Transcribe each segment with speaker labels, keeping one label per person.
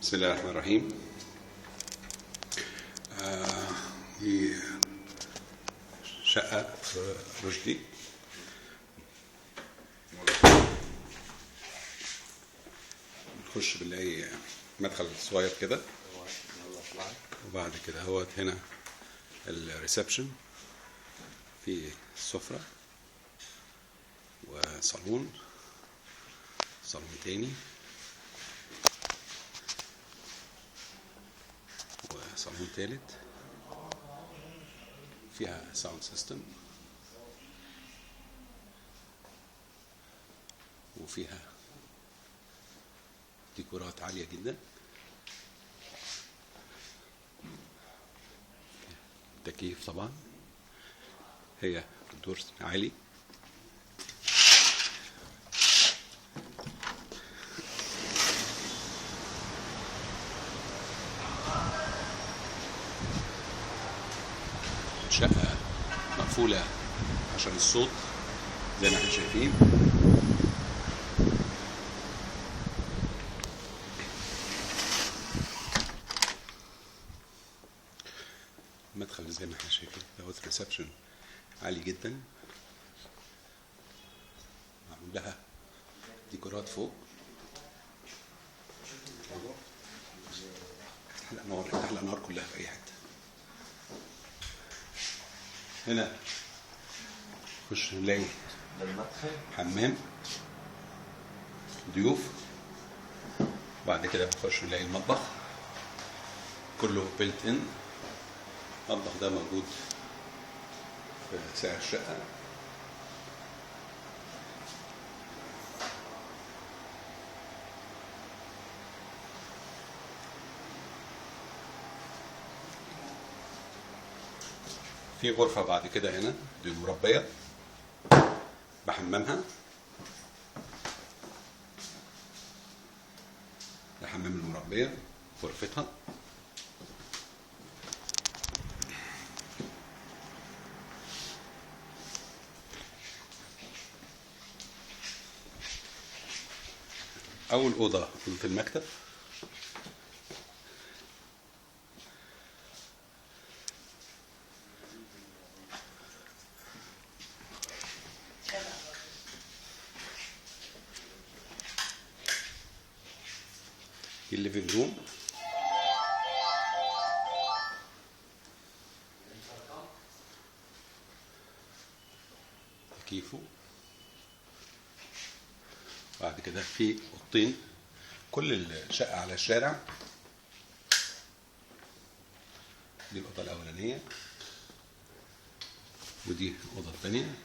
Speaker 1: بسم الله الرحمن الرحيم. دي شقة في رشدي. نخش بنلاقي مدخل صغير كده، وبعد كده هوت هنا الريسبشن، في سفرة وصالون تاني وصالون تالت فيها ساوند سيستم، وفيها ديكورات عالية جدا، تكييف طبعا، هي الدور عالي، شقة مقفولة عشان الصوت زي ما احنا شايفين. مدخل زي ما احنا شايفين دوت ريسبشن عالي جدا، معمول لها ديكورات فوق. احلى نار كلها في اي حته. هنا نخش نلاقي حمام ضيوف، بعد كده نخش نلاقي المطبخ كله بيلت ان. المطبخ ده موجود في سعر الشقة. في غرفة بعد كده هنا دي مربية بحمامها، ده حمام المربية غرفتها. أول أوضة في المكتب، دي الليفينج روم، تكييفه. بعد كده في اوضتين، كل الشقة على الشارع. دي الأوضة الأولانية، ودي الأوضة الثانية،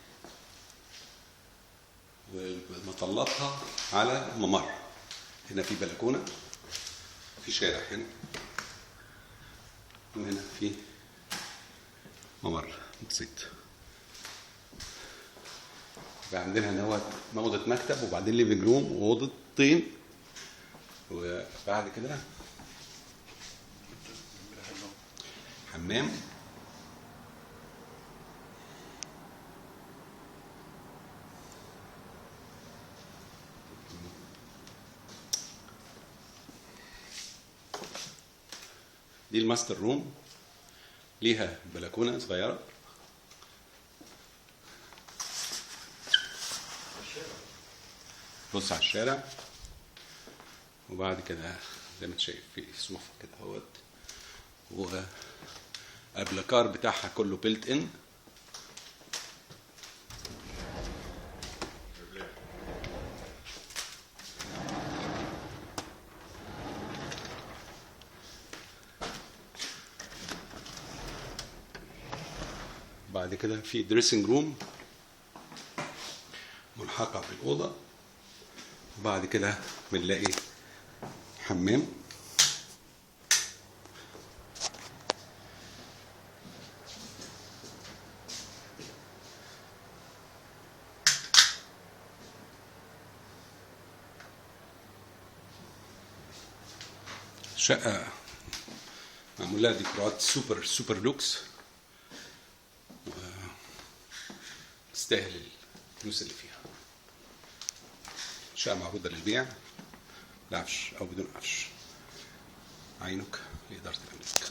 Speaker 1: ومطلاتها على ممر. هنا في بلكونة، في شارع هنا، وهنا في ممر بسيط. يبقى عندنا هنا هو أوضة مكتب، وبعدين ليفينج روم وأوضتين، وبعد كده حمام. دي الماستر روم، ليها بلكونة صغيرة، بص على الشارع. وبعد كده زي ما انت شايف في صوفة كده اهوت، والابلكار بتاعها كله بيلت ان. بعد كده في دريسنج روم ملحقة بالأوضة، وبعد كده بنلاقي حمام. شقة معمول لها ديكورات سوبر لوكس، تستاهل الفلوس اللي فيها. شقة معروضة للبيع، بعفش أو بدون عفش. عينك لإدارة الأملاك.